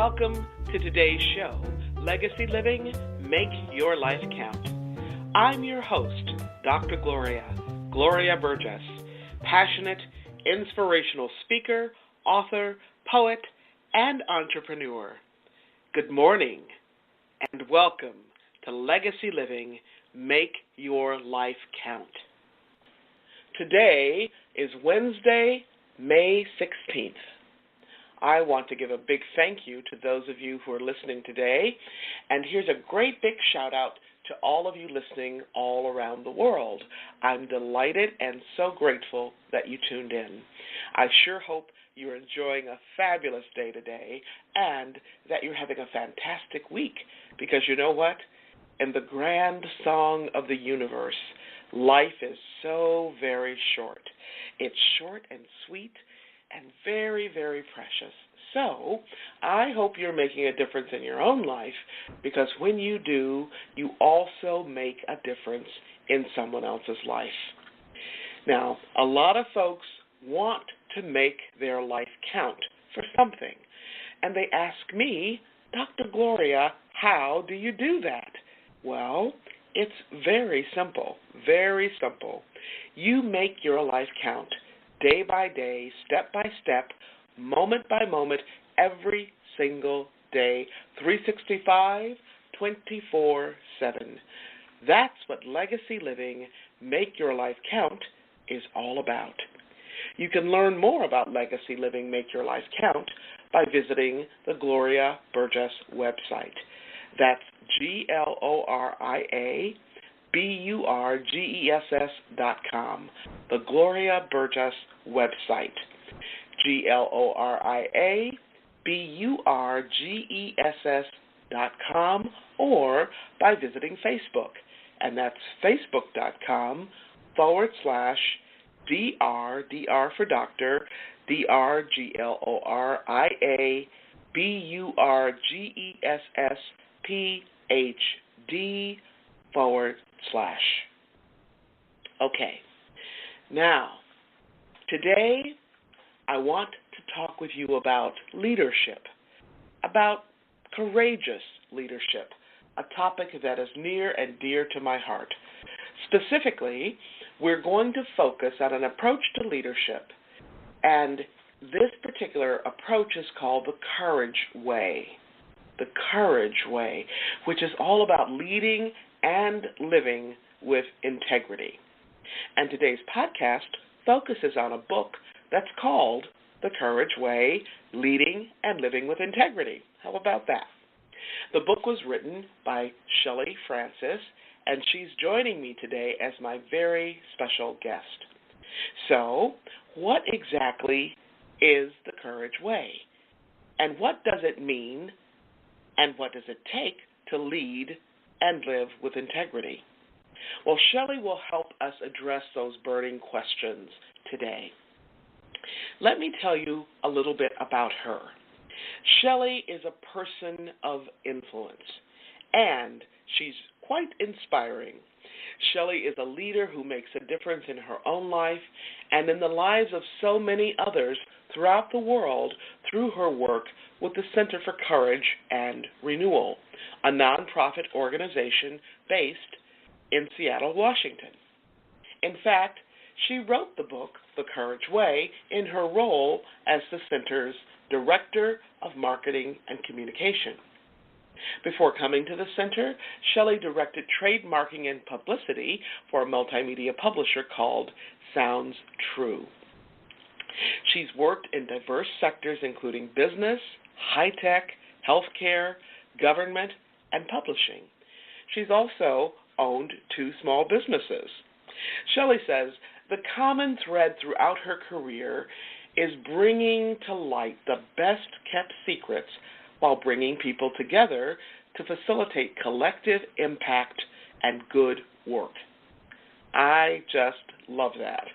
Welcome to today's show, Legacy Living, Make Your Life Count. I'm your host, Dr. Gloria Burgess, passionate, inspirational speaker, author, poet, and entrepreneur. Good morning, and welcome to Legacy Living, Make Your Life Count. Today is Wednesday, May 16th. I want to give a big thank you to those of you who are listening today, and here's a great big shout out to all of you listening all around the world. I'm delighted and so grateful that you tuned in. I sure hope you're enjoying a fabulous day today and that you're having a fantastic week, because you know what? In the grand song of the universe, life is so very short. It's short and sweet and very, very precious. So I hope you're making a difference in your own life, because when you do, you also make a difference in someone else's life. Now, a lot of folks want to make their life count for something, and they ask me, Dr. Gloria, how do you do that? Well, it's very simple, very simple. You make your life count day by day, step by step, moment by moment, every single day, 365, 24/7. That's what Legacy Living, Make Your Life Count is all about. You can learn more about Legacy Living, Make Your Life Count by visiting the Gloria Burgess website. That's GloriaBurgess.com, the Gloria Burgess website. GloriaBurgess.com, or by visiting Facebook, and that's facebook.com/DR for Doctor, DrGloriaBurgessPhD/. Okay, now, today I want to talk with you about leadership, about courageous leadership, a topic that is near and dear to my heart. Specifically, we're going to focus on an approach to leadership, and this particular approach is called the Courage Way. The Courage Way, which is all about leading and living with integrity. And today's podcast focuses on a book that's called The Courage Way, Leading and Living with Integrity. How about that? The book was written by Shelly Francis, and she's joining me today as my very special guest. So, what exactly is the Courage Way? And what does it mean? And what does it take to lead and live with integrity? Well, Shelly will help us address those burning questions today. Let me tell you a little bit about her. Shelly is a person of influence, and she's quite inspiring. Shelly is a leader who makes a difference in her own life and in the lives of so many others throughout the world through her work with the Center for Courage and Renewal, a nonprofit organization based in Seattle, Washington. In fact, she wrote the book, The Courage Way, in her role as the Center's Director of Marketing and Communication. Before coming to the Center, Shelly directed trademarking and publicity for a multimedia publisher called Sounds True. She's worked in diverse sectors including business, high-tech, healthcare, government, and publishing. She's also owned 2 small businesses. Shelly says the common thread throughout her career is bringing to light the best-kept secrets while bringing people together to facilitate collective impact and good work. I just love that.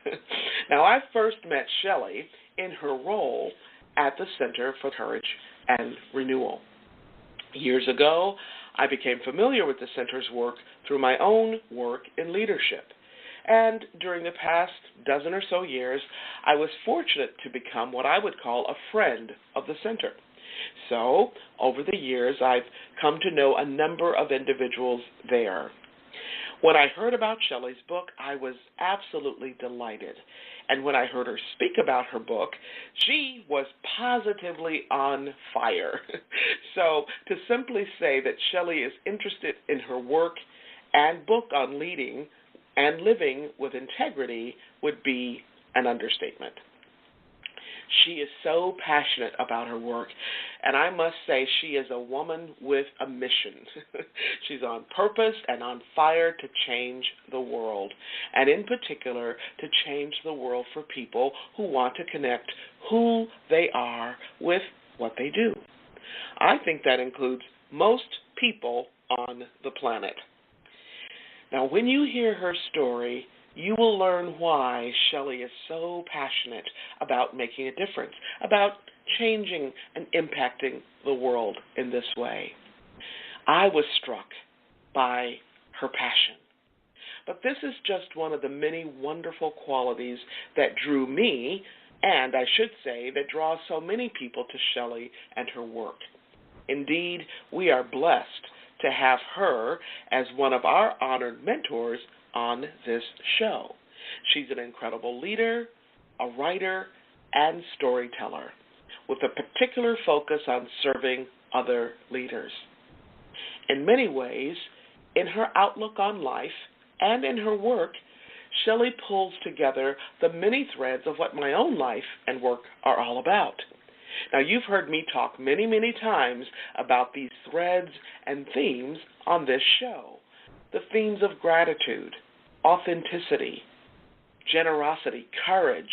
Now, I first met Shelly in her role at the Center for Courage and Renewal. Years ago, I became familiar with the Center's work through my own work in leadership. And during the past dozen or so years, I was fortunate to become what I would call a friend of the Center. So, over the years, I've come to know a number of individuals there. When I heard about Shelly's book, I was absolutely delighted. And when I heard her speak about her book, she was positively on fire. So to simply say that Shelly is interested in her work and book on leading and living with integrity would be an understatement. She is so passionate about her work, and I must say she is a woman with a mission. She's on purpose and on fire to change the world, and in particular to change the world for people who want to connect who they are with what they do. I think that includes most people on the planet. Now, when you hear her story, you will learn why Shelly is so passionate about making a difference, about changing and impacting the world in this way. I was struck by her passion. But this is just one of the many wonderful qualities that drew me, and I should say that draws so many people to Shelly and her work. Indeed, we are blessed to have her as one of our honored mentors on this show. She's an incredible leader, a writer, and storyteller, with a particular focus on serving other leaders. In many ways, in her outlook on life and in her work, Shelly pulls together the many threads of what my own life and work are all about. Now, you've heard me talk many, many times about these threads and themes on this show. The themes of gratitude, authenticity, generosity, courage,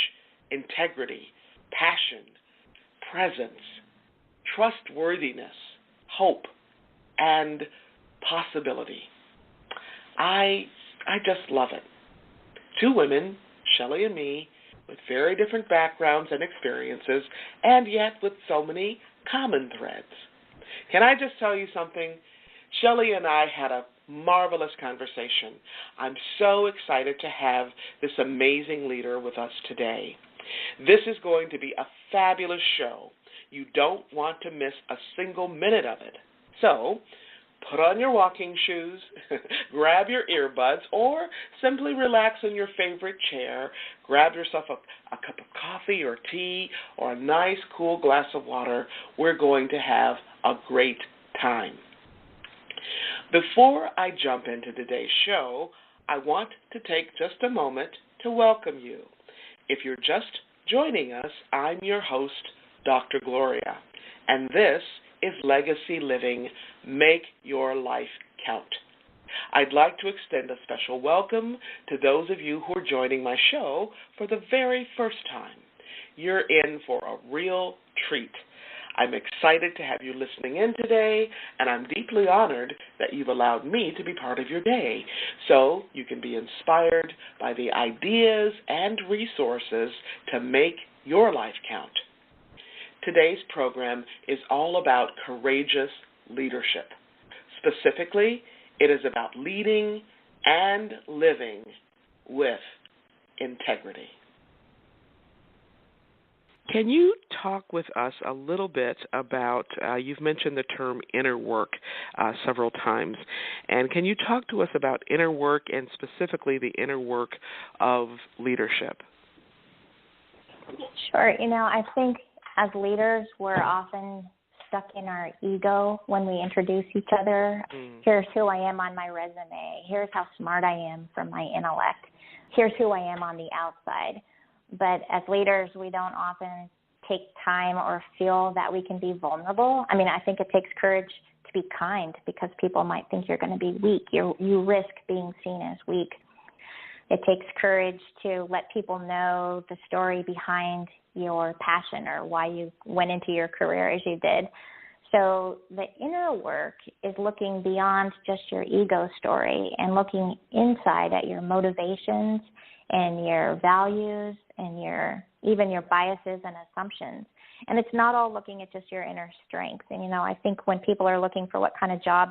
integrity, passion, presence, trustworthiness, hope, and possibility. I just love it. Two women, Shelly and me, with very different backgrounds and experiences, and yet with so many common threads. Can I just tell you something? Shelly and I had a marvelous conversation. I'm so excited to have this amazing leader with us today. This is going to be a fabulous show. You don't want to miss a single minute of it. So, put on your walking shoes, grab your earbuds, or simply relax in your favorite chair. Grab yourself a cup of coffee or tea or a nice cool glass of water. We're going to have a great time. Before I jump into today's show, I want to take just a moment to welcome you. If you're just joining us, I'm your host, Dr. Gloria, and this is Legacy Living, Make Your Life Count. I'd like to extend a special welcome to those of you who are joining my show for the very first time. You're in for a real treat. I'm excited to have you listening in today, and I'm deeply honored that you've allowed me to be part of your day so you can be inspired by the ideas and resources to make your life count. Today's program is all about courageous leadership. Specifically, it is about leading and living with integrity. Can you talk with us a little bit about, you've mentioned the term inner work several times, and can you talk to us about inner work and specifically the inner work of leadership? Sure. I think as leaders, we're often stuck in our ego when we introduce each other. Here's who I am on my resume. Here's how smart I am from my intellect. Here's who I am on the outside. But as leaders, we don't often take time or feel that we can be vulnerable. I think it takes courage to be kind because people might think you're going to be weak. You risk being seen as weak. It takes courage to let people know the story behind your passion or why you went into your career as you did. So the inner work is looking beyond just your ego story and looking inside at your motivations and your values and even your biases and assumptions. And it's not all looking at just your inner strength. And, I think when people are looking for what kind of job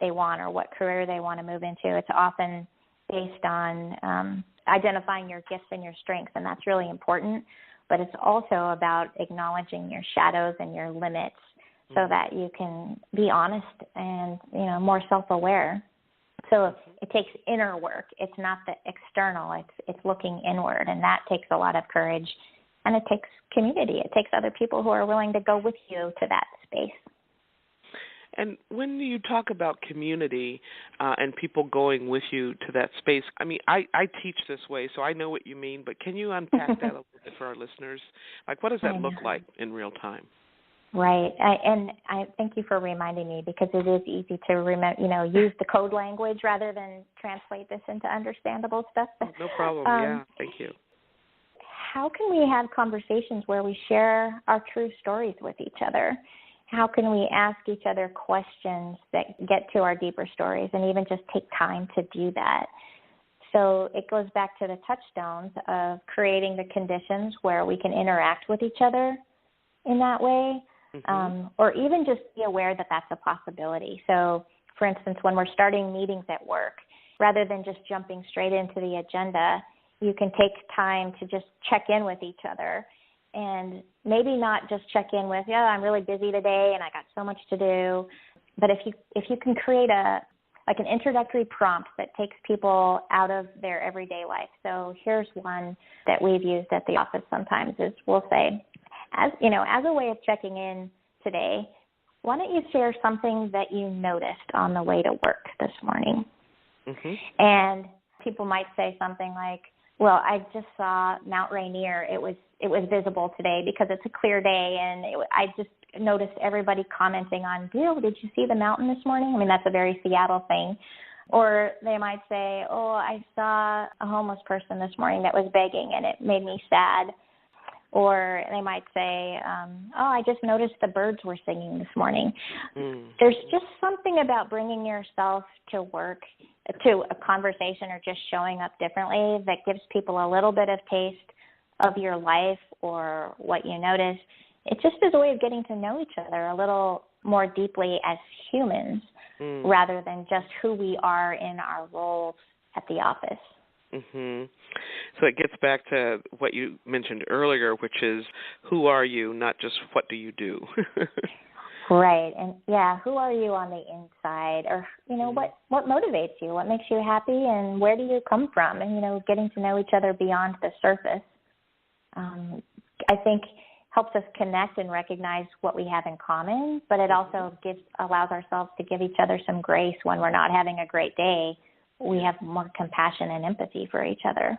they want or what career they want to move into, it's often based on identifying your gifts and your strengths, and that's really important. But it's also about acknowledging your shadows and your limits so that you can be honest and, more self-aware. So it takes inner work. It's not the external. It's looking inward, and that takes a lot of courage. And it takes community. It takes other people who are willing to go with you to that space. And when you talk about community and people going with you to that space, I mean, I teach this way, so I know what you mean, but can you unpack that a little bit for our listeners? Like, what does that look like in real time? Right. I thank you for reminding me, because it is easy to remember, use the code language rather than translate this into understandable stuff. No problem. Yeah, thank you. How can we have conversations where we share our true stories with each other? How can we ask each other questions that get to our deeper stories, and even just take time to do that? So it goes back to the touchstones of creating the conditions where we can interact with each other in that way, or even just be aware that that's a possibility. So, for instance, when we're starting meetings at work, rather than just jumping straight into the agenda, you can take time to just check in with each other. And maybe not just check in with, I'm really busy today and I got so much to do. But if you can create an introductory prompt that takes people out of their everyday life. So here's one that we've used at the office sometimes is we'll say, as a way of checking in today, why don't you share something that you noticed on the way to work this morning? And people might say something like, well, I just saw Mount Rainier. It was visible today because it's a clear day, and I just noticed everybody commenting on, Bill, did you see the mountain this morning? I mean, that's a very Seattle thing. Or they might say, I saw a homeless person this morning that was begging, and it made me sad. Or they might say, I just noticed the birds were singing this morning. There's just something about bringing yourself to work, to a conversation, or just showing up differently that gives people a little bit of taste of your life or what you notice. It just is a way of getting to know each other a little more deeply as humans, rather than just who we are in our roles at the office. So it gets back to what you mentioned earlier, which is, who are you, not just what do you do? Right. And who are you on the inside? Or, what motivates you? What makes you happy? And where do you come from? And, getting to know each other beyond the surface, I think helps us connect and recognize what we have in common, but it also allows ourselves to give each other some grace when we're not having a great day. We have more compassion and empathy for each other.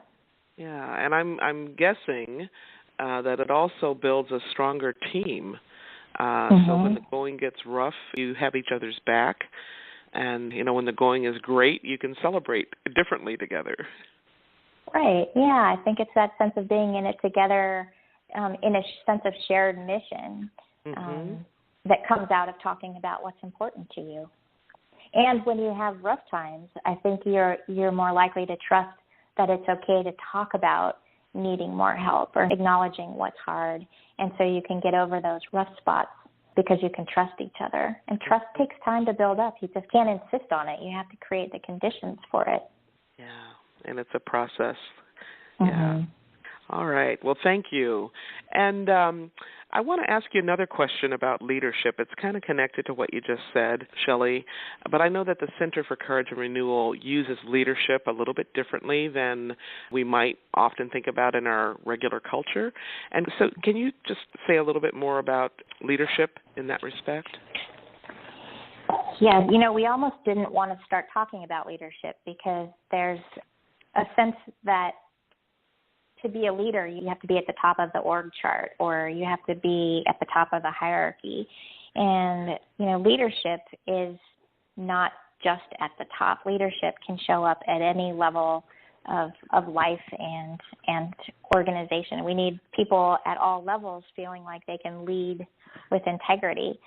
Yeah, and I'm guessing that it also builds a stronger team. So when the going gets rough, you have each other's back. And, when the going is great, you can celebrate differently together. Right, yeah. I think it's that sense of being in it together, in a sense of shared mission that comes out of talking about what's important to you. And when you have rough times, I think you're more likely to trust that it's okay to talk about needing more help or acknowledging what's hard. And so you can get over those rough spots because you can trust each other. And trust takes time to build up. You just can't insist on it. You have to create the conditions for it. Yeah, and it's a process. Yeah. All right. Well, thank you. And I want to ask you another question about leadership. It's kind of connected to what you just said, Shelly, but I know that the Center for Courage and Renewal uses leadership a little bit differently than we might often think about in our regular culture. And so can you just say a little bit more about leadership in that respect? Yeah, we almost didn't want to start talking about leadership because there's a sense that to be a leader, you have to be at the top of the org chart, or you have to be at the top of the hierarchy. And, leadership is not just at the top. Leadership can show up at any level of life and organization. We need people at all levels feeling like they can lead with integrity.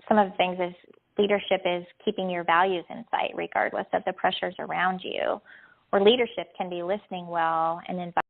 Some of the things is leadership is keeping your values in sight regardless of the pressures around you. Or leadership can be listening well and inviting